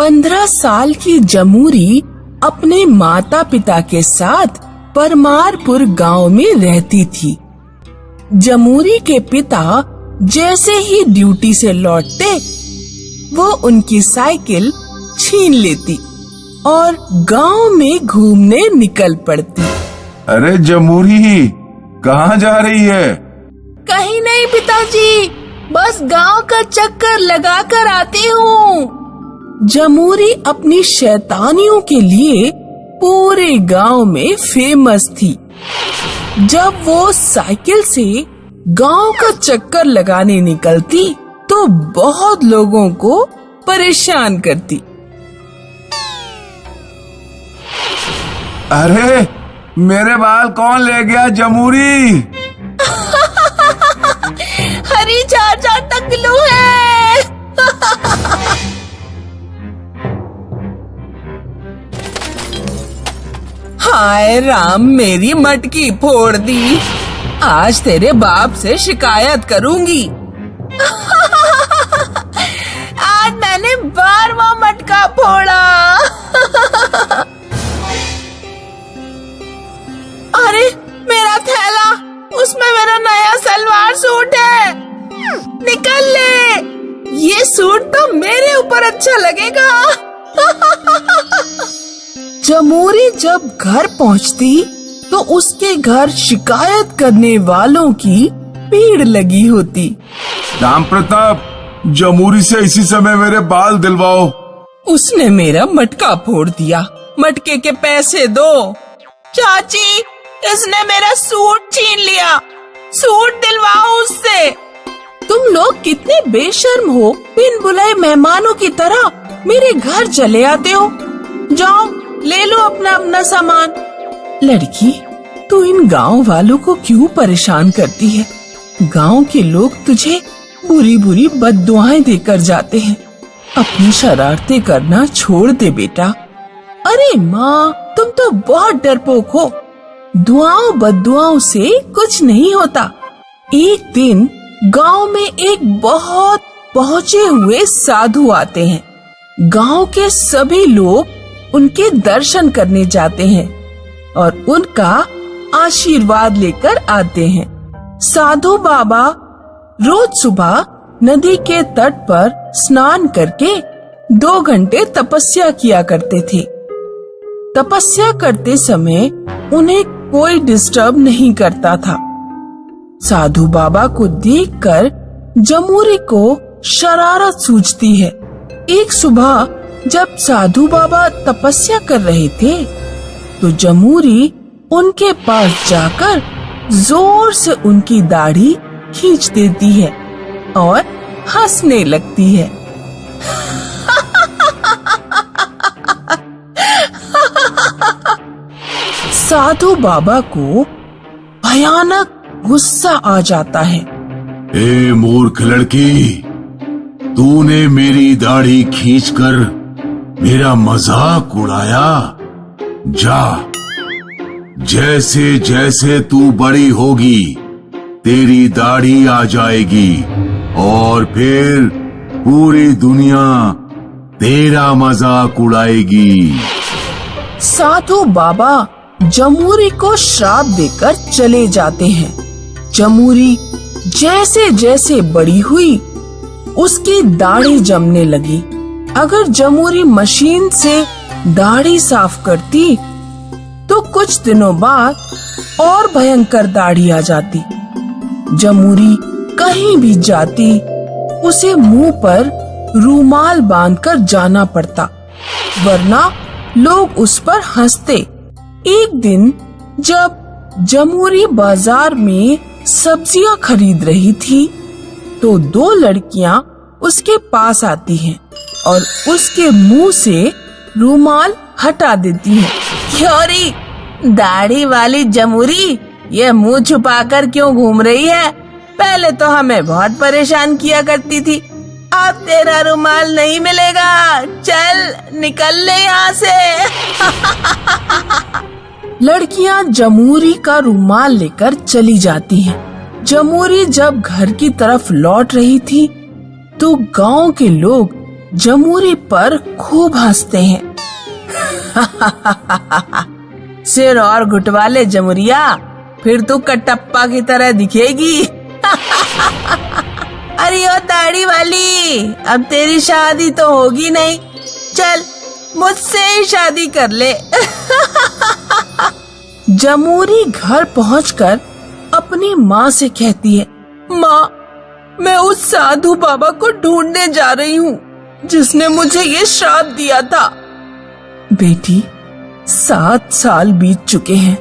15 साल की जमूरी अपने माता पिता के साथ परमारपुर गांव में रहती थी। जमूरी के पिता जैसे ही ड्यूटी से लौटते, वो उनकी साइकिल छीन लेती और गांव में घूमने निकल पड़ती। अरे जमूरी, कहाँ जा रही है? कहीं नहीं पिताजी, बस गांव का चक्कर लगा कर आती हूँ। जमूरी अपनी शैतानियों के लिए पूरे गांव में फेमस थी। जब वो साइकिल से गांव का चक्कर लगाने निकलती तो बहुत लोगों को परेशान करती। अरे मेरे बाल कौन ले गया जमूरी? हरी चाचा टकलू है। हाय राम, मेरी मटकी फोड़ दी। आज तेरे बाप से शिकायत करूंगी। आज मैंने 12वां मटका फोड़ा। अरे मेरा थैला, उसमें मेरा नया सलवार सूट है। निकल ले, ये सूट तो मेरे ऊपर अच्छा लगेगा। जमूरी जब घर पहुंचती तो उसके घर शिकायत करने वालों की भीड़ लगी होती। राम प्रताप, जमूरी से इसी समय मेरे बाल दिलवाओ। उसने मेरा मटका फोड़ दिया, मटके के पैसे दो। चाची, इसने मेरा सूट छीन लिया, सूट दिलवाओ उससे। तुम लोग कितने बेशर्म हो, बिन बुलाए मेहमानों की तरह मेरे घर चले आते हो। जाओ ले लो अपना अपना सामान। लड़की, तू इन गांव वालों को क्यों परेशान करती है? गांव के लोग तुझे बुरी बुरी बद्दुआएं देकर जाते हैं। अपनी शरारतें करना छोड़ दे बेटा। अरे माँ, तुम तो बहुत डरपोक हो। दुआओं बद्दुआओं से कुछ नहीं होता। एक दिन गांव में एक बहुत पहुँचे हुए साधु आते हैं। गांव के सभी लोग उनके दर्शन करने जाते हैं और उनका आशीर्वाद लेकर आते हैं। साधु बाबा रोज सुबह नदी के तट पर स्नान करके 2 घंटे तपस्या किया करते थे। तपस्या करते समय उन्हें कोई डिस्टर्ब नहीं करता था। साधु बाबा को देखकर जमूरी को शरारत सूझती है। एक सुबह जब साधु बाबा तपस्या कर रहे थे तो जमूरी उनके पास जाकर जोर से उनकी दाढ़ी खींच देती है और हंसने लगती है। साधु बाबा को भयानक गुस्सा आ जाता है। ए मूर्ख लड़की, तूने मेरी दाढ़ी खींचकर मेरा मजाक उड़ाया। जा, जैसे जैसे तू बड़ी होगी तेरी दाढ़ी आ जाएगी और फिर पूरी दुनिया तेरा मजाक उड़ाएगी। साधु बाबा जमूरी को श्राप देकर चले जाते हैं। जमूरी जैसे जैसे बड़ी हुई उसकी दाढ़ी जमने लगी। अगर जमूरी मशीन से दाढ़ी साफ करती तो कुछ दिनों बाद और भयंकर दाढ़ी आ जाती। जमूरी कहीं भी जाती उसे मुंह पर रूमाल बांधकर जाना पड़ता, वरना लोग उस पर हंसते। एक दिन जब जमूरी बाजार में सब्जियां खरीद रही थी तो 2 लड़कियां उसके पास आती हैं और उसके मुंह से रूमाल हटा देती हैं। क्योरी, दाढ़ी वाली जमूरी, ये मुंह छुपाकर क्यों घूम रही है? पहले तो हमें बहुत परेशान किया करती थी, अब तेरा रुमाल नहीं मिलेगा। चल निकल ले यहाँ से। लड़कियां जमूरी का रुमाल लेकर चली जाती हैं। जमूरी जब घर की तरफ लौट रही थी तो गांव के लोग जमूरी पर खूब हंसते हैं। सिर और घुटवा ले जमुरिया, फिर तू कटप्पा की तरह दिखेगी। अरे ओ दाढ़ी वाली, अब तेरी शादी तो होगी नहीं, चल मुझसे ही शादी कर ले। जमूरी घर पहुंचकर अपनी माँ से कहती है, माँ, मैं उस साधु बाबा को ढूंढने जा रही हूँ जिसने मुझे ये श्राप दिया था। बेटी, 7 साल बीत चुके हैं,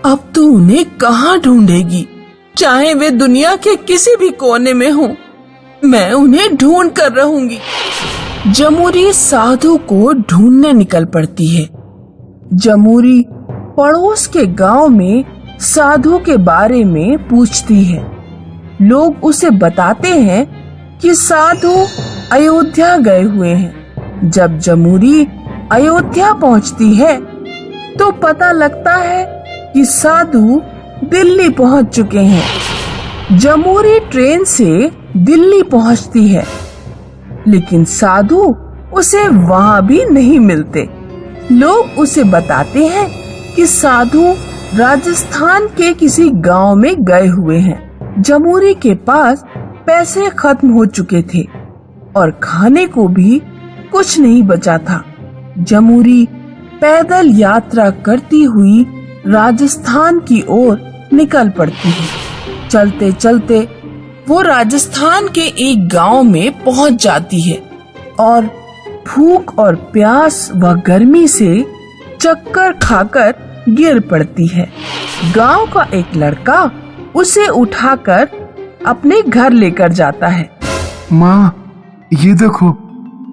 अब तू उन्हें कहाँ ढूंढेगी? चाहे वे दुनिया के किसी भी कोने में हों, मैं उन्हें ढूंढ कर रहूंगी। जमूरी साधु को ढूंढने निकल पड़ती है। जमूरी पड़ोस के गांव में साधु के बारे में पूछती है। लोग उसे बताते हैं कि साधु अयोध्या गए हुए हैं। जब जमूरी अयोध्या पहुंचती है तो पता लगता है कि साधु दिल्ली पहुंच चुके हैं। जमूरी ट्रेन से दिल्ली पहुंचती है, लेकिन साधु उसे वहां भी नहीं मिलते। लोग उसे बताते हैं कि साधु राजस्थान के किसी गांव में गए हुए हैं। जमूरी के पास पैसे खत्म हो चुके थे और खाने को भी कुछ नहीं बचा था। जमूरी पैदल यात्रा करती हुई राजस्थान की ओर निकल पड़ती है। चलते चलते वो राजस्थान के एक गांव में पहुंच जाती है और भूख और प्यास व गर्मी से चक्कर खाकर गिर पड़ती है। गांव का एक लड़का उसे उठाकर अपने घर लेकर जाता है। माँ, ये देखो,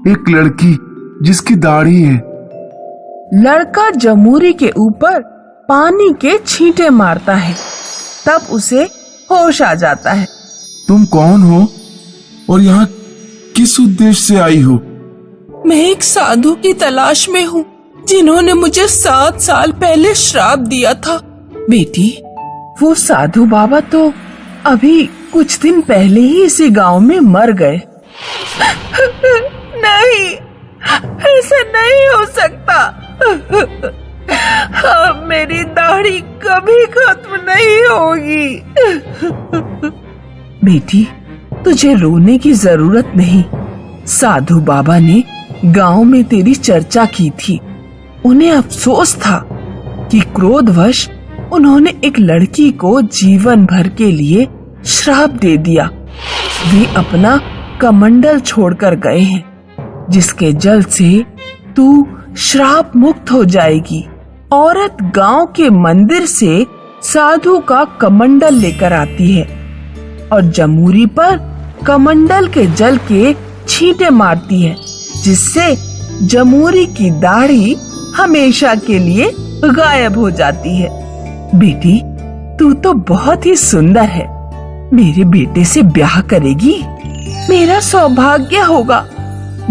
एक लड़की जिसकी दाढ़ी है। लड़का जमूरी के ऊपर पानी के छींटे मारता है, तब उसे होश आ जाता है। तुम कौन हो और यहाँ किस उद्देश्य से आई हो? मैं एक साधु की तलाश में हूँ जिन्होंने मुझे 7 साल पहले श्राप दिया था। बेटी, वो साधु बाबा तो अभी कुछ दिन पहले ही इसी गांव में मर गए। नहीं, ऐसा नहीं हो सकता। अब मेरी दाढ़ी कभी खत्म नहीं होगी। बेटी, तुझे रोने की जरूरत नहीं। साधु बाबा ने गांव में तेरी चर्चा की थी। उन्हें अफसोस था कि क्रोधवश उन्होंने एक लड़की को जीवन भर के लिए श्राप दे दिया। वे अपना कमंडल छोड़कर गए हैं, जिसके जल से तू श्राप मुक्त हो जाएगी। औरत गांव के मंदिर से साधु का कमंडल लेकर आती है और जमूरी पर कमंडल के जल के छींटे मारती है, जिससे जमूरी की दाढ़ी हमेशा के लिए गायब हो जाती है। बेटी, तू तो बहुत ही सुंदर है। मेरे बेटे से ब्याह करेगी? मेरा सौभाग्य होगा।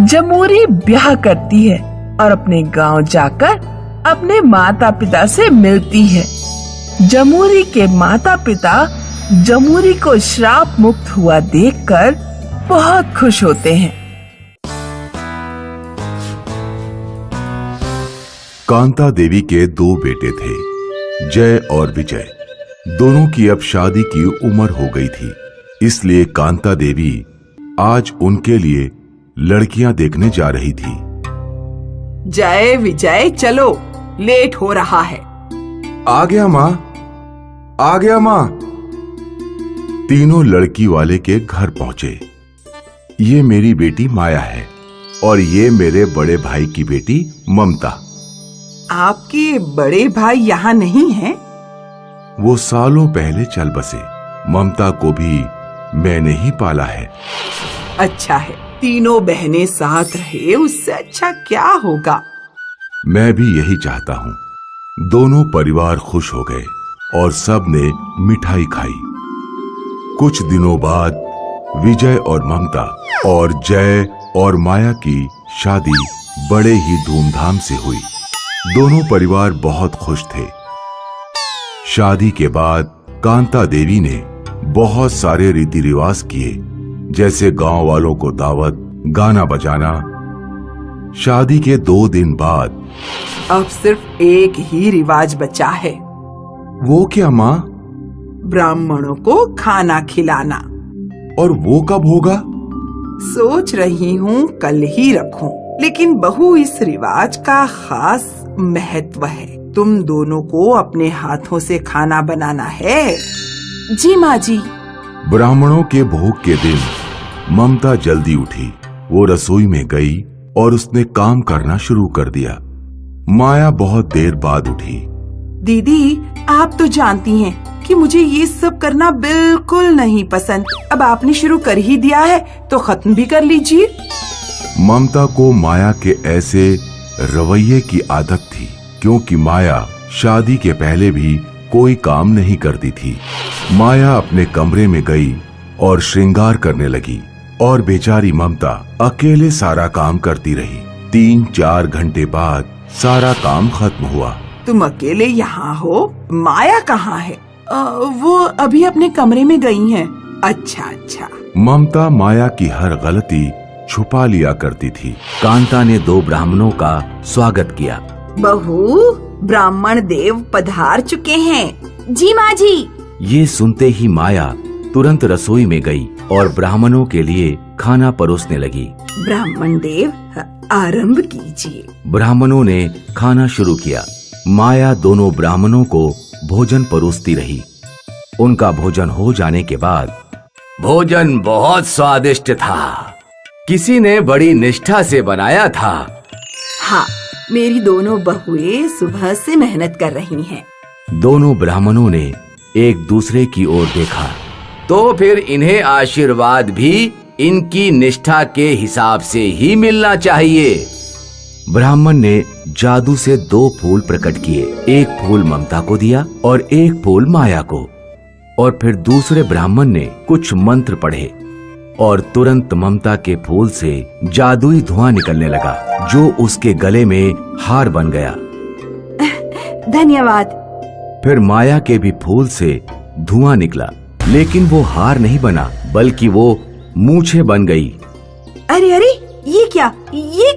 जमूरी ब्याह करती है और अपने गांव जाकर अपने माता पिता से मिलती है। जमूरी के माता पिता जमूरी को श्राप मुक्त हुआ देखकर बहुत खुश होते हैं। कांता देवी के 2 बेटे थे, जय और विजय। दोनों की अब शादी की उम्र हो गई थी, इसलिए कांता देवी आज उनके लिए लड़कियां देखने जा रही थी। जय विजय, चलो, लेट हो रहा है। आ गया माँ, आ गया माँ। तीनों लड़की वाले के घर पहुंचे। ये मेरी बेटी माया है और ये मेरे बड़े भाई की बेटी ममता। आपके बड़े भाई यहाँ नहीं हैं? वो सालों पहले चल बसे। ममता को भी मैंने ही पाला है। अच्छा है, तीनों बहनें साथ रहे, उससे अच्छा क्या होगा। मैं भी यही चाहता हूँ। दोनों परिवार खुश हो गए और सब ने मिठाई खाई। कुछ दिनों बाद विजय और ममता और जय और माया की शादी बड़े ही धूमधाम से हुई। दोनों परिवार बहुत खुश थे। शादी के बाद कांता देवी ने बहुत सारे रीति रिवाज किए, जैसे गांव वालों को दावत, गाना बजाना, शादी के 2 दिन बाद अब सिर्फ एक ही रिवाज बचा है, वो क्या माँ? ब्राह्मणों को खाना खिलाना। और वो कब होगा? सोच रही हूँ कल ही रखूं, लेकिन बहू इस रिवाज का खास महत्व है। तुम दोनों को अपने हाथों से खाना बनाना है। जी माँ जी। ब्राह्मणों के भोग के दिन ममता जल्दी उठी। वो रसोई में गई और उसने काम करना शुरू कर दिया। माया बहुत देर बाद उठी। दीदी, आप तो जानती हैं कि मुझे ये सब करना बिल्कुल नहीं पसंद। अब आपने शुरू कर ही दिया है तो खत्म भी कर लीजिए। ममता को माया के ऐसे रवैये की आदत थी, क्योंकि माया शादी के पहले भी कोई काम नहीं करती थी। माया अपने कमरे में गई और श्रृंगार करने लगी और बेचारी ममता अकेले सारा काम करती रही। 3-4 घंटे बाद सारा काम खत्म हुआ। तुम अकेले यहाँ हो? माया कहाँ है? वो अभी अपने कमरे में गई हैं। अच्छा। ममता माया की हर गलती छुपा लिया करती थी। कांता ने 2 ब्राह्मणों का स्वागत किया। बहू, ब्राह्मण देव पधार चुके हैं। जी माँ जी। ये सुनते ही माया तुरंत रसोई में गई और ब्राह्मणों के लिए खाना परोसने लगी। ब्राह्मण देव, आरंभ कीजिए। ब्राह्मणों ने खाना शुरू किया। माया दोनों ब्राह्मणों को भोजन परोसती रही। उनका भोजन हो जाने के बाद, भोजन बहुत स्वादिष्ट था। किसी ने बड़ी निष्ठा से बनाया था। हाँ, मेरी दोनों बहुएं सुबह से मेहनत कर रही हैं। दोनों ब्राह्मणों ने एक दूसरे की ओर देखा। तो फिर इन्हें आशीर्वाद भी इनकी निष्ठा के हिसाब से ही मिलना चाहिए। ब्राह्मण ने जादू से 2 फूल प्रकट किए। एक फूल ममता को दिया और एक फूल माया को। और फिर दूसरे ब्राह्मण ने कुछ मंत्र पढ़े और तुरंत ममता के फूल से जादुई धुआं निकलने लगा, जो उसके गले में हार बन गया। धन्यवाद। फिर माया के भी फूल से धुआं निकला, लेकिन वो हार नहीं बना, बल्कि वो मूछें बन गई। अरे, ये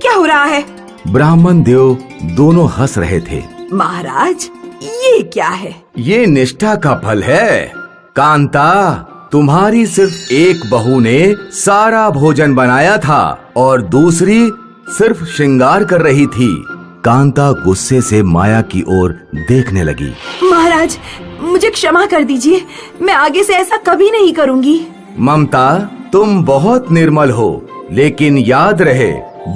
क्या हो रहा है? ब्राह्मण देव दोनों हंस रहे थे। महाराज, ये क्या है? ये निष्ठा का फल है। कांता, तुम्हारी सिर्फ एक बहू ने सारा भोजन बनाया था और दूसरी सिर्फ श्रृंगार कर रही थी। कांता गुस्से से माया की ओर देखने लगी। महाराज, मुझे क्षमा कर दीजिए। मैं आगे से ऐसा कभी नहीं करूंगी। ममता, तुम बहुत निर्मल हो, लेकिन याद रहे,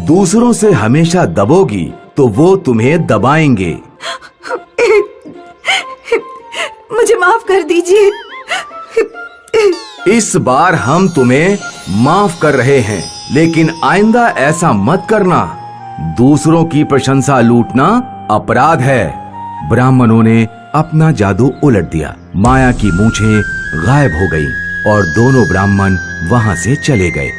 दूसरों से हमेशा दबोगी तो वो तुम्हें दबाएंगे। मुझे माफ कर दीजिए। इस बार हम तुम्हें माफ कर रहे हैं, लेकिन आइंदा ऐसा मत करना। दूसरों की प्रशंसा लूटना अपराध है। ब्राह्मणों ने अपना जादू उलट दिया। माया की मूछें गायब हो गईं और दोनों ब्राह्मण वहां से चले गए।